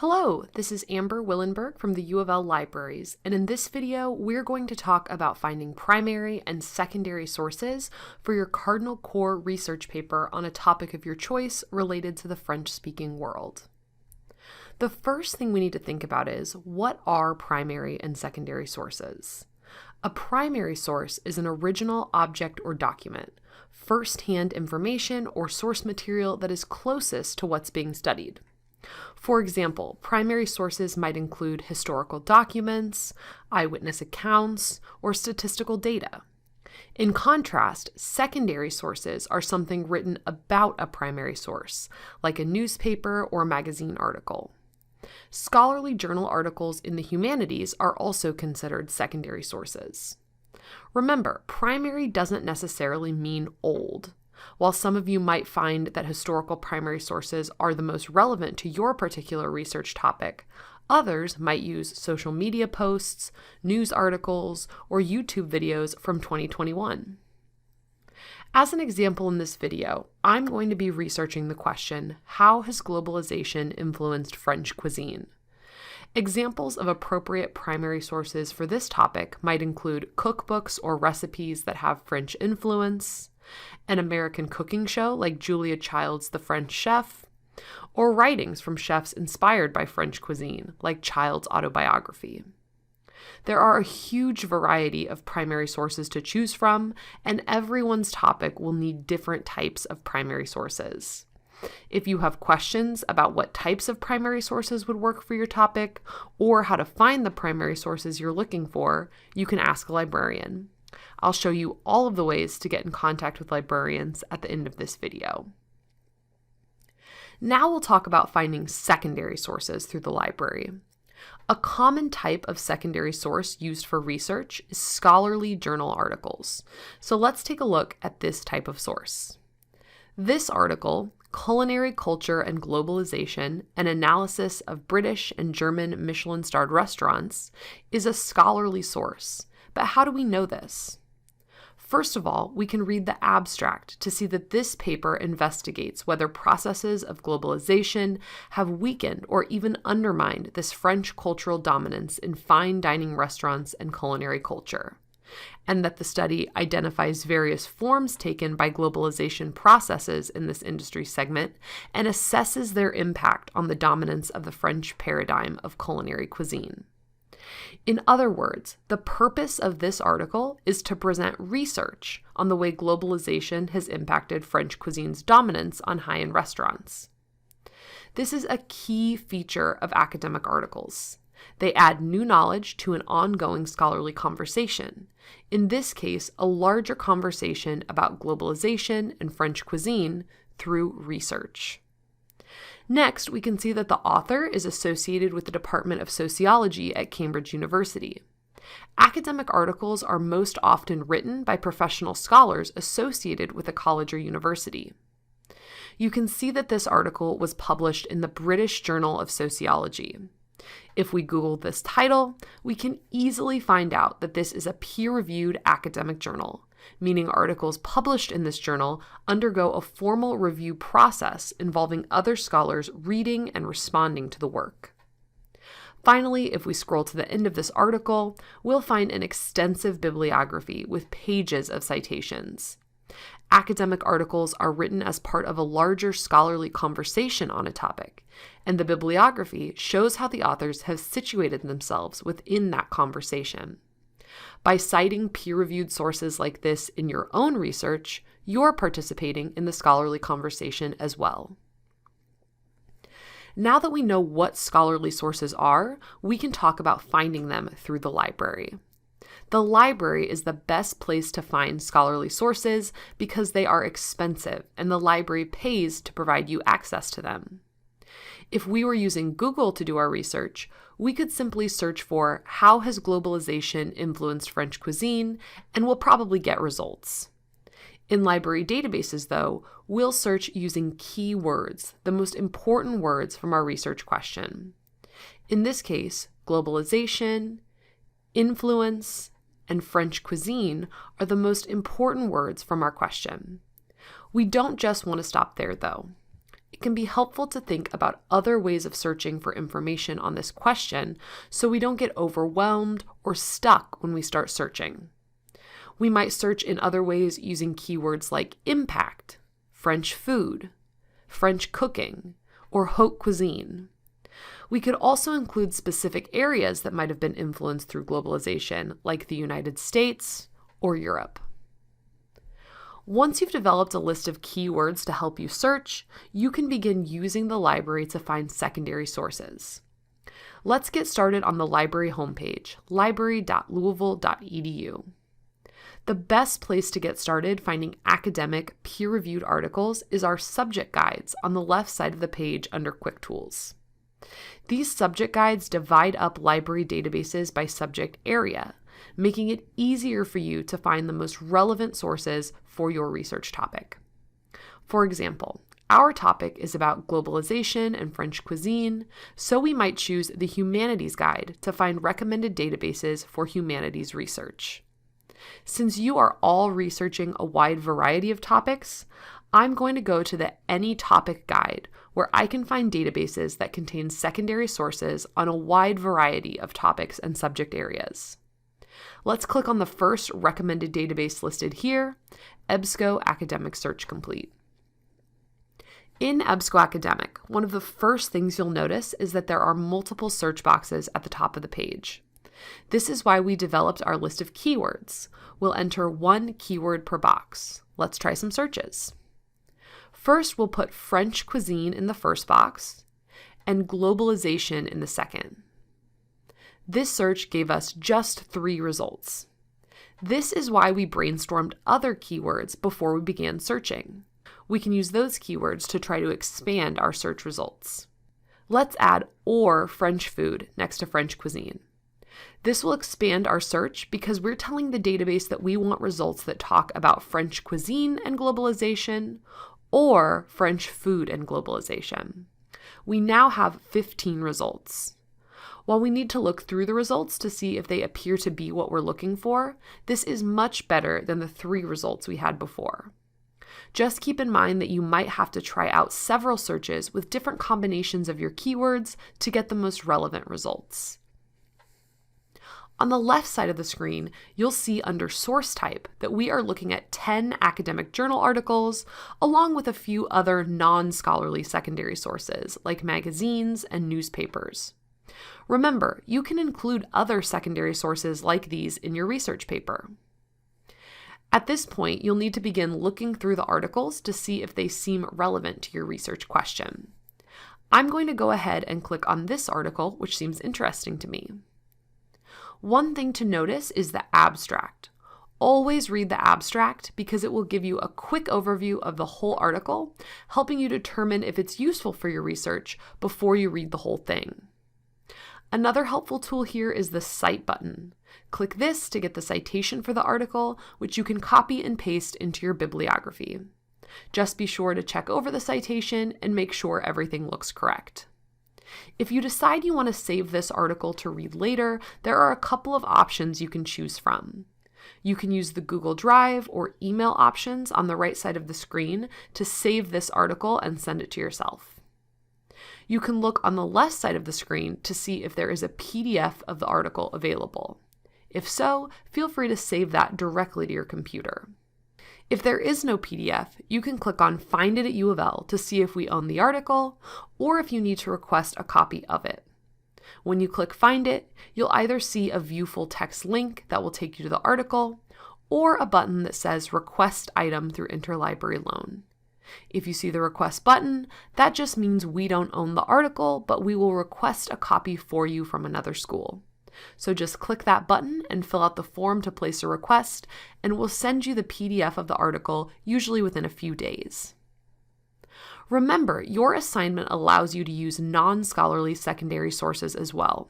Hello, this is Amber Willenberg from the U of L Libraries, and in this video, we're going to talk about finding primary and secondary sources for your Cardinal Core research paper on a topic of your choice related to the French-speaking world. The first thing we need to think about is, what are primary and secondary sources? A primary source is an original object or document, first-hand information or source material that is closest to what's being studied. For example, primary sources might include historical documents, eyewitness accounts, or statistical data. In contrast, secondary sources are something written about a primary source, like a newspaper or magazine article. Scholarly journal articles in the humanities are also considered secondary sources. Remember, primary doesn't necessarily mean old. While some of you might find that historical primary sources are the most relevant to your particular research topic, others might use social media posts, news articles, or YouTube videos from 2021. As an example in this video, I'm going to be researching the question, how has globalization influenced French cuisine? Examples of appropriate primary sources for this topic might include cookbooks or recipes that have French influence, an American cooking show like Julia Child's The French Chef, or writings from chefs inspired by French cuisine, like Child's autobiography. There are a huge variety of primary sources to choose from, and everyone's topic will need different types of primary sources. If you have questions about what types of primary sources would work for your topic, or how to find the primary sources you're looking for, you can ask a librarian. I'll show you all of the ways to get in contact with librarians at the end of this video. Now we'll talk about finding secondary sources through the library. A common type of secondary source used for research is scholarly journal articles. So let's take a look at this type of source. This article, Culinary Culture and Globalization, an Analysis of British and German Michelin-starred Restaurants, is a scholarly source. But how do we know this? First of all, we can read the abstract to see that this paper investigates whether processes of globalization have weakened or even undermined this French cultural dominance in fine dining restaurants and culinary culture, and that the study identifies various forms taken by globalization processes in this industry segment and assesses their impact on the dominance of the French paradigm of culinary cuisine. In other words, the purpose of this article is to present research on the way globalization has impacted French cuisine's dominance on high-end restaurants. This is a key feature of academic articles. They add new knowledge to an ongoing scholarly conversation, in this case, a larger conversation about globalization and French cuisine through research. Next, we can see that the author is associated with the Department of Sociology at Cambridge University. Academic articles are most often written by professional scholars associated with a college or university. You can see that this article was published in the British Journal of Sociology. If we Google this title, we can easily find out that this is a peer-reviewed academic journal, meaning articles published in this journal undergo a formal review process involving other scholars reading and responding to the work. Finally, if we scroll to the end of this article, we'll find an extensive bibliography with pages of citations. Academic articles are written as part of a larger scholarly conversation on a topic, and the bibliography shows how the authors have situated themselves within that conversation. By citing peer-reviewed sources like this in your own research, you're participating in the scholarly conversation as well. Now that we know what scholarly sources are, we can talk about finding them through the library. The library is the best place to find scholarly sources because they are expensive and the library pays to provide you access to them. If we were using Google to do our research, we could simply search for how has globalization influenced French cuisine, and we'll probably get results. In library databases, though, we'll search using keywords, the most important words from our research question. In this case, globalization, influence, and French cuisine are the most important words from our question. We don't just want to stop there, though. it can be helpful to think about other ways of searching for information on this question so we don't get overwhelmed or stuck when we start searching. We might search in other ways using keywords like impact, French food, French cooking, or haute cuisine. We could also include specific areas that might have been influenced through globalization, like the United States or Europe. Once you've developed a list of keywords to help you search, you can begin using the library to find secondary sources. Let's get started on the library homepage, library.louisville.edu. The best place to get started finding academic, peer-reviewed articles is our subject guides on the left side of the page under Quick Tools. These subject guides divide up library databases by subject area, making it easier for you to find the most relevant sources for your research topic. For example, our topic is about globalization and French cuisine, so we might choose the Humanities Guide to find recommended databases for humanities research. Since you are all researching a wide variety of topics, I'm going to go to the Any Topic Guide, where I can find databases that contain secondary sources on a wide variety of topics and subject areas. Let's click on the first recommended database listed here, Ebsco Academic Search Complete. In Ebsco Academic, one of the first things you'll notice is that there are multiple search boxes at the top of the page. This is why we developed our list of keywords. We'll enter one keyword per box. Let's try some searches. First, we'll put French cuisine in the first box and globalization in the second. This search gave us just 3 results. This is why we brainstormed other keywords before we began searching. We can use those keywords to try to expand our search results. Let's add or French food next to French cuisine. This will expand our search because we're telling the database that we want results that talk about French cuisine and globalization or French food and globalization. We now have 15 results. While we need to look through the results to see if they appear to be what we're looking for, this is much better than the 3 results we had before. Just keep in mind that you might have to try out several searches with different combinations of your keywords to get the most relevant results. On the left side of the screen, you'll see under source type that we are looking at 10 academic journal articles, along with a few other non-scholarly secondary sources like magazines and newspapers. Remember, you can include other secondary sources like these in your research paper. At this point, you'll need to begin looking through the articles to see if they seem relevant to your research question. I'm going to go ahead and click on this article, which seems interesting to me. One thing to notice is the abstract. Always read the abstract because it will give you a quick overview of the whole article, helping you determine if it's useful for your research before you read the whole thing. Another helpful tool here is the Cite button. Click this to get the citation for the article, which you can copy and paste into your bibliography. Just be sure to check over the citation and make sure everything looks correct. If you decide you want to save this article to read later, there are a couple of options you can choose from. You can use the Google Drive or email options on the right side of the screen to save this article and send it to yourself. You can look on the left side of the screen to see if there is a PDF of the article available. If so, feel free to save that directly to your computer. If there is no PDF, you can click on Find It at U of L to see if we own the article or if you need to request a copy of it. When you click Find It, you'll either see a View Full Text link that will take you to the article or a button that says Request Item through Interlibrary Loan. If you see the Request button, that just means we don't own the article, but we will request a copy for you from another school. So just click that button and fill out the form to place a request, and we'll send you the PDF of the article, usually within a few days. Remember, your assignment allows you to use non-scholarly secondary sources as well.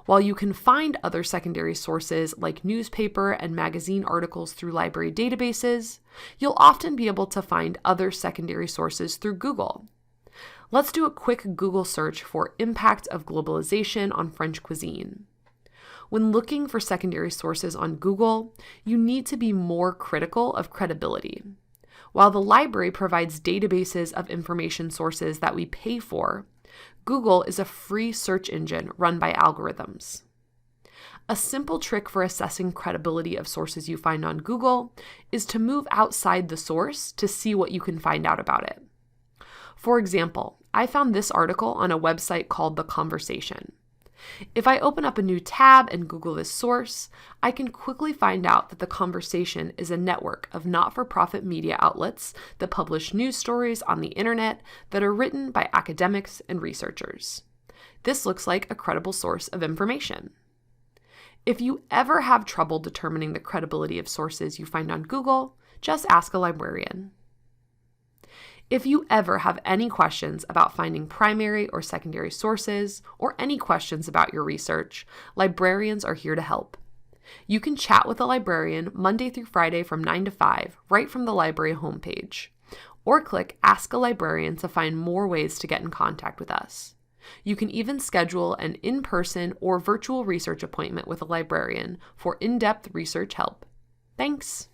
While you can find other secondary sources like newspaper and magazine articles through library databases, you'll often be able to find other secondary sources through Google. Let's do a quick Google search for Impact of Globalization on French Cuisine. When looking for secondary sources on Google, you need to be more critical of credibility. While the library provides databases of information sources that we pay for, Google is a free search engine run by algorithms. A simple trick for assessing credibility of sources you find on Google is to move outside the source to see what you can find out about it. For example, I found this article on a website called The Conversation. If I open up a new tab and Google this source, I can quickly find out that The Conversation is a network of not-for-profit media outlets that publish news stories on the internet that are written by academics and researchers. This looks like a credible source of information. If you ever have trouble determining the credibility of sources you find on Google, just ask a librarian. If you ever have any questions about finding primary or secondary sources, or any questions about your research, librarians are here to help. You can chat with a librarian Monday through Friday from 9 to 5 right from the library homepage, or click Ask a Librarian to find more ways to get in contact with us. You can even schedule an in-person or virtual research appointment with a librarian for in-depth research help. Thanks!